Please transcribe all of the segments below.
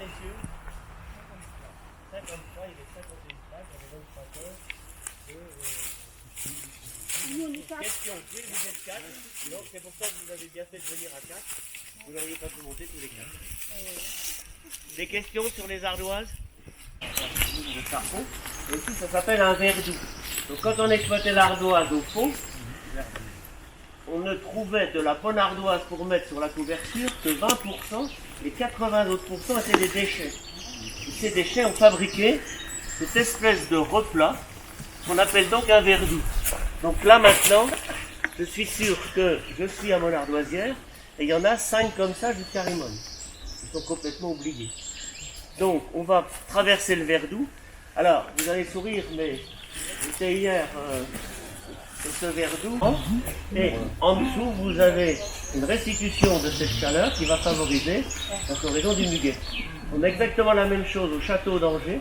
messieurs. 53, il est 51 places, on est 23 heures. Question, oui, vous êtes 4, donc c'est pour ça que vous avez bien fait de venir à 4. Vous n'auriez pas pu monter tous les 4. Des questions sur les ardoises? Le charbon. Et ici, ça s'appelle un verdoux. Donc quand on exploitait l'ardoise au fond, on ne trouvait de la bonne ardoise pour mettre sur la couverture que 20%, et 80 autres pourcents étaient des déchets. Et ces déchets ont fabriqué cette espèce de replat qu'on appelle donc un verdoux. Donc là maintenant, je suis sûr que je suis à mon ardoisière et il y en a 5 comme ça jusqu'à Rimone. Ils sont complètement oubliés. Donc on va traverser le verdoux. Alors vous allez sourire, mais j'étais hier sur ce verdoux. Et en dessous vous avez une restitution de cette chaleur qui va favoriser la floraison du muguet. On a exactement la même chose au château d'Angers,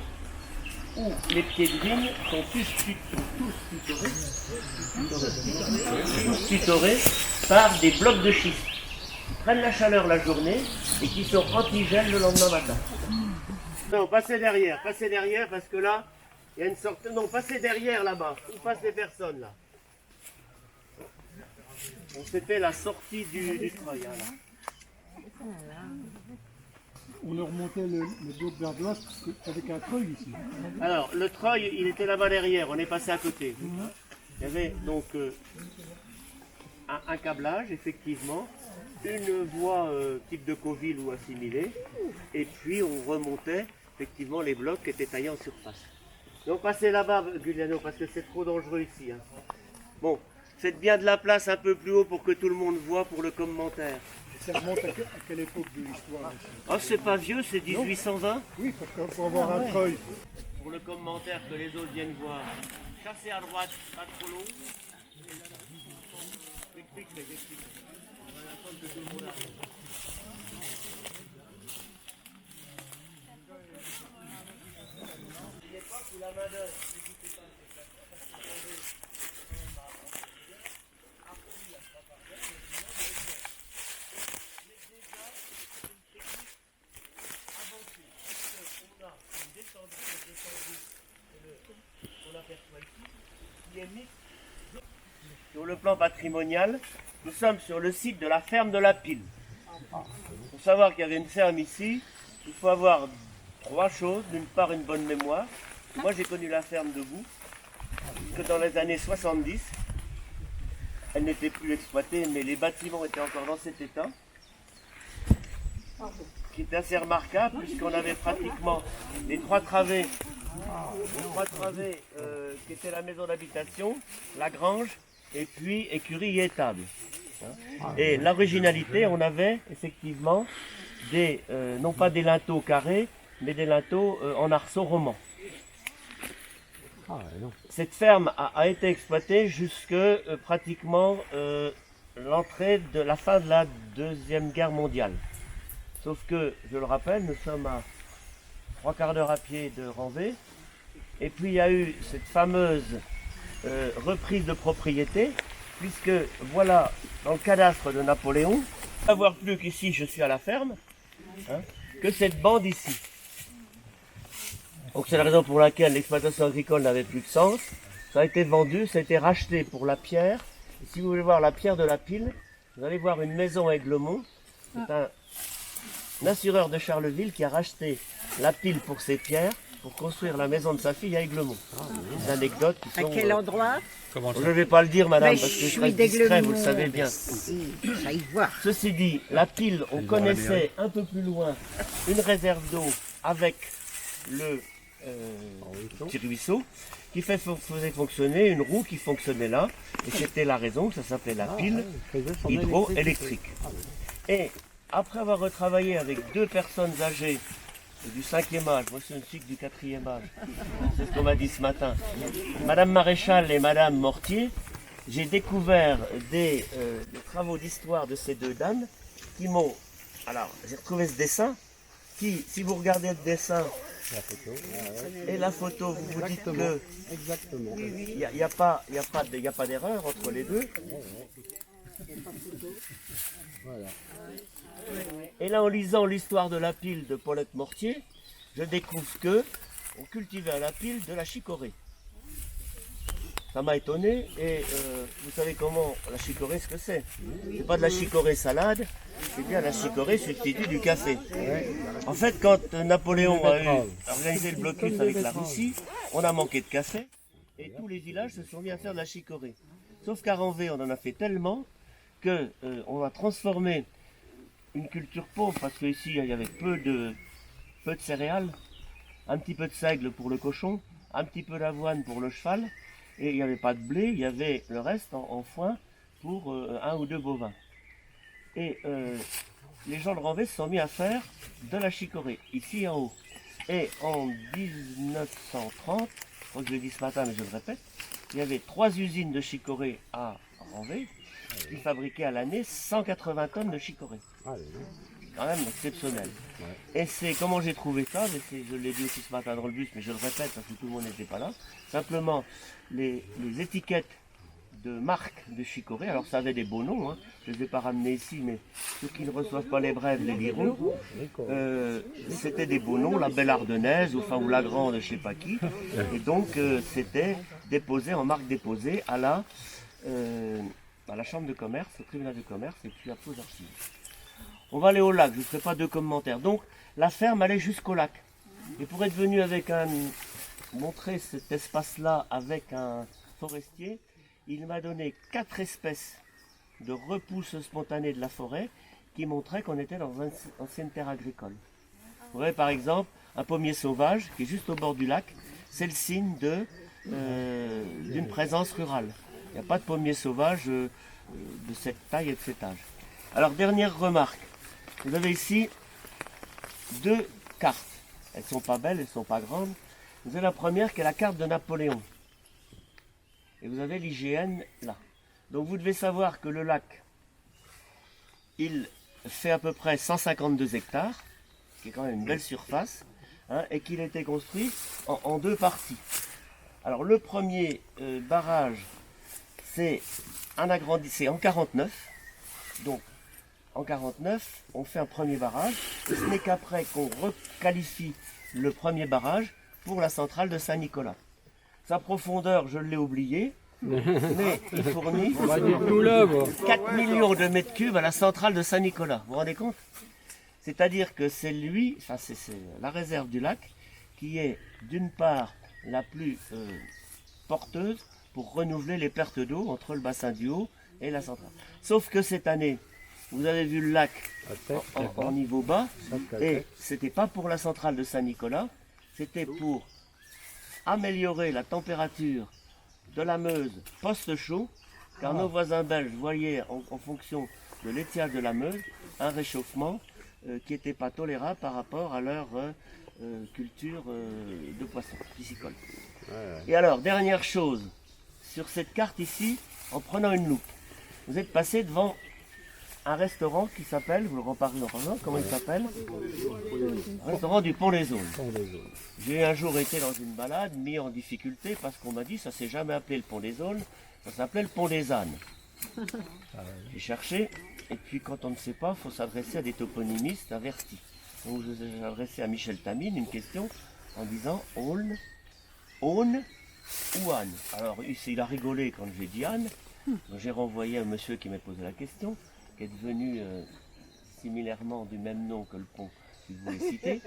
où les pieds de vigne sont tous tutorés par des blocs de schiste qui prennent la chaleur la journée et qui sont anti-gel le lendemain matin. Non, passez derrière parce que là, il y a une sorte... Non, passez derrière là-bas, où passent les personnes là. Donc c'était la sortie du treuil. Hein, on a remonté le dos de l'ardoise avec un treuil ici. Alors, le treuil, il était là-bas derrière, on est passé à côté. Il y avait donc un câblage, effectivement, une voie type de Coville ou assimilée, et puis on remontait effectivement les blocs qui étaient taillés en surface. Donc passez là-bas, Giuliano, parce que c'est trop dangereux ici. Hein. Bon, faites bien de la place un peu plus haut pour que tout le monde voit pour le commentaire. Ça remonte à quelle époque de l'histoire? Oh, c'est pas vieux, c'est 1820. Oui, parce qu'il faut avoir un treuil. Pour le commentaire que les autres viennent voir. Chassez à droite, pas trop long. J'explique. On va attendre que tout le monde arrive. N'oubliez pas sous la main d'œuvre. N'hésitez pas à faire ça. Sur le plan patrimonial, nous sommes sur le site de la ferme de la Pile. Pour savoir qu'il y avait une ferme ici, il faut avoir 3 choses. D'une part, une bonne mémoire. Moi, j'ai connu la ferme debout, que dans les années 70, elle n'était plus exploitée, mais les bâtiments étaient encore dans cet état, qui est assez remarquable, puisqu'on avait pratiquement les 3 travées, qui étaient la maison d'habitation, la grange, et puis écurie et étable. Et l'originalité, on avait effectivement des, non pas des linteaux carrés, mais des linteaux en arceau roman. Cette ferme a été exploitée jusque pratiquement l'entrée de la fin de la Deuxième Guerre mondiale. Sauf que, je le rappelle, nous sommes à 3 quarts d'heure à pied de Ranvé. Et puis il y a eu cette fameuse reprise de propriété, puisque voilà, dans le cadastre de Napoléon, à voir plus qu'ici je suis à la ferme, hein, que cette bande ici. Donc c'est la raison pour laquelle l'exploitation agricole n'avait plus de sens. Ça a été vendu, ça a été racheté pour la pierre. Et si vous voulez voir la pierre de la Pile, vous allez voir une maison à Aiglemont. C'est un assureur de Charleville qui a racheté la Pile pour ses pierres, pour construire la maison de sa fille à Aiglemont. Des anecdotes qui sont... À quel endroit? Je ne vais pas le dire, madame, parce que je suis discret, vous le savez bien. Ça y voit. Ceci dit, la Pile, on connaissait un peu plus loin une réserve d'eau avec le petit ruisseau qui faisait fonctionner une roue qui fonctionnait là. Et c'était la raison que ça s'appelait la Pile hydroélectrique. Et après avoir retravaillé avec 2 personnes âgées du 5e âge, moi je suis du 4e âge, c'est ce qu'on m'a dit ce matin, Madame Maréchal et Madame Mortier, j'ai découvert des travaux d'histoire de ces 2 dames qui m'ont... Alors, j'ai retrouvé ce dessin qui, si vous regardez le dessin et la photo, vous vous dites que il n'y a pas d'erreur entre les deux. Et là, en lisant l'histoire de la pile de Paulette Mortier, je découvre que on cultivait à la pile de la chicorée. Ça m'a étonné et vous savez comment la chicorée, ce que c'est? C'est pas de la chicorée salade, c'est bien la chicorée substitut du café. En fait, quand Napoléon a organisé le blocus avec la Russie, on a manqué de café et tous les villages se sont mis à faire de la chicorée. Sauf qu'à Ranvé, on en a fait tellement que on a transformé une culture pauvre, parce qu'ici il y avait peu de céréales, un petit peu de seigle pour le cochon, un petit peu d'avoine pour le cheval, et il n'y avait pas de blé, il y avait le reste en foin pour 1 ou 2 bovins. Et les gens de Ranvé se sont mis à faire de la chicorée, ici en haut. Et en 1930, je crois que je l'ai dit ce matin mais je le répète, il y avait 3 usines de chicorée à Ranvé qui fabriquaient à l'année 180 tonnes de chicorée. Quand même exceptionnel. Et c'est comment j'ai trouvé ça, mais je l'ai dit aussi ce matin dans le bus, mais je le répète parce que tout le monde n'était pas là. Simplement, les étiquettes de marque de chicorée, alors ça avait des beaux noms, hein. Je ne les ai pas ramenés ici, mais ceux qui ne reçoivent pas les brèves les liront. C'était des beaux noms, la Belle Ardennaise, ou la Grande, je ne sais pas qui. Et donc c'était déposé en marque déposée à la chambre de commerce, au tribunal de commerce, et puis après aux archives. On va aller au lac, je ne ferai pas de commentaires. Donc, la ferme allait jusqu'au lac. Et pour être venu montrer cet espace-là avec un forestier, il m'a donné 4 espèces de repousses spontanées de la forêt qui montraient qu'on était dans une ancienne terre agricole. Vous voyez par exemple un pommier sauvage qui est juste au bord du lac, c'est le signe d'une présence rurale. Il n'y a pas de pommier sauvage de cette taille et de cet âge. Alors dernière remarque. Vous avez ici 2 cartes. Elles ne sont pas belles, elles ne sont pas grandes. Vous avez la première qui est la carte de Napoléon. Et vous avez l'IGN là. Donc vous devez savoir que le lac, il fait à peu près 152 hectares, qui est quand même une belle surface, hein, et qu'il a été construit en 2 parties. Alors le premier barrage, c'est en 49. Donc en 49, on fait un premier barrage, et ce n'est qu'après qu'on requalifie le premier barrage pour la centrale de Saint-Nicolas. Sa profondeur, je l'ai oublié, mais il fournit 4 millions de mètres cubes à la centrale de Saint-Nicolas. Vous vous rendez compte? C'est-à-dire que c'est la réserve du lac qui est d'une part la plus porteuse pour renouveler les pertes d'eau entre le bassin du Haut et la centrale. Sauf que cette année, vous avez vu le lac en niveau bas, et c'était pas pour la centrale de Saint-Nicolas, c'était pour améliorer la température de la Meuse post-chaud, car nos voisins belges voyaient en fonction de l'étiage de la Meuse un réchauffement qui n'était pas tolérable par rapport à leur culture de poissons piscicoles. Et alors, dernière chose, sur cette carte ici, en prenant une loupe, vous êtes passé devant un restaurant qui s'appelle, vous le reparlez normalement, comment il s'appelle? Restaurant du Pont des Aunes. J'ai un jour été dans une balade, mis en difficulté parce qu'on m'a dit ça s'est jamais appelé le Pont des Aunes, ça s'appelait le Pont des Ânes. J'ai cherché, et puis quand on ne sait pas, il faut s'adresser à des toponymistes avertis. Donc je me suis adressé à Michel Tamine une question en disant Aulne ou Anne. Alors il a rigolé quand j'ai dit Anne, j'ai renvoyé un monsieur qui m'a posé la question, qui est devenu similairement du même nom que le pont que vous voulez citer.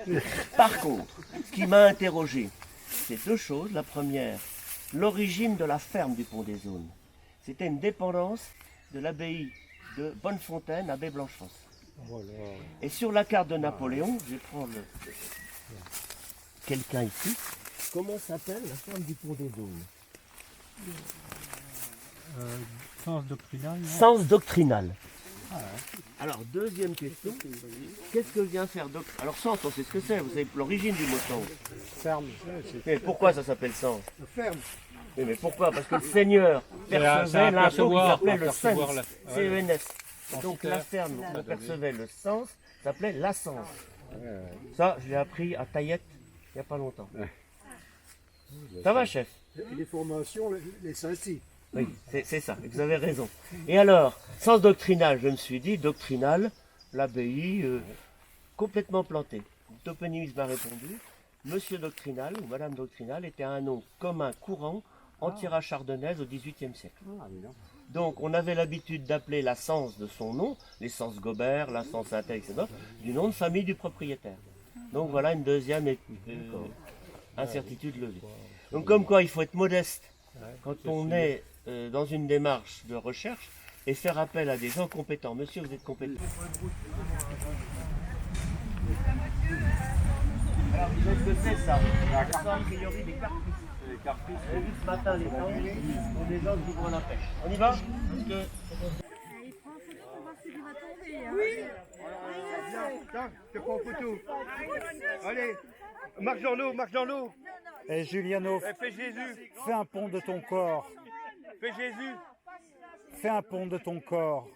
Par contre, ce qui m'a interrogé, c'est 2 choses. La première, l'origine de la ferme du Pont des Aunes. C'était une dépendance de l'abbaye de Bonnefontaine, abbé Blanchefosse. Et sur la carte de Napoléon, je vais prendre quelqu'un ici. Comment s'appelle la ferme du Pont des Aunes? Sens doctrinal. Non? Sens doctrinal. Alors, deuxième question, qu'est-ce que vient faire Alors, sens, on sait ce que c'est, vous savez l'origine du mot sens. Ferme. Mais pourquoi ça s'appelle sens? Ferme. Mais pourquoi? Parce que le Seigneur percevait l'impôt qui s'appelait le sens, C-E-N-S. Donc la ferme où on percevait le sens s'appelait la sens. Ça, je l'ai appris à Taillette il n'y a pas longtemps. Ça va, chef? Et les formations, les Saint-Cy. Oui, c'est ça, vous avez raison. Et alors, sens doctrinal, je me suis dit, doctrinal, l'abbaye complètement plantée. Le toponymiste m'a répondu, Monsieur Doctrinal ou Madame Doctrinal était un nom commun courant en tirage chardonnaise au XVIIIe siècle. Donc on avait l'habitude d'appeler la cense de son nom, les censes Gobert, la cense Intel, etc., du nom de famille du propriétaire. Donc voilà une deuxième incertitude levée. Donc comme quoi il faut être modeste quand on est dans une démarche de recherche et faire appel à des gens compétents. Monsieur, vous êtes compétent. Alors vous savez ce que c'est ça? Ça sent a priori des carpisses. Les carpisses. J'ai vu ce matin les temps pour des gens qui vont à la pêche. On y va? Parce que... Tiens, je te prends en photo. Allez, marche dans l'eau, marche dans l'eau. Et Juliano, Fais Jésus, fais un pont de ton corps. fais Jésus. Fais un pont de ton corps.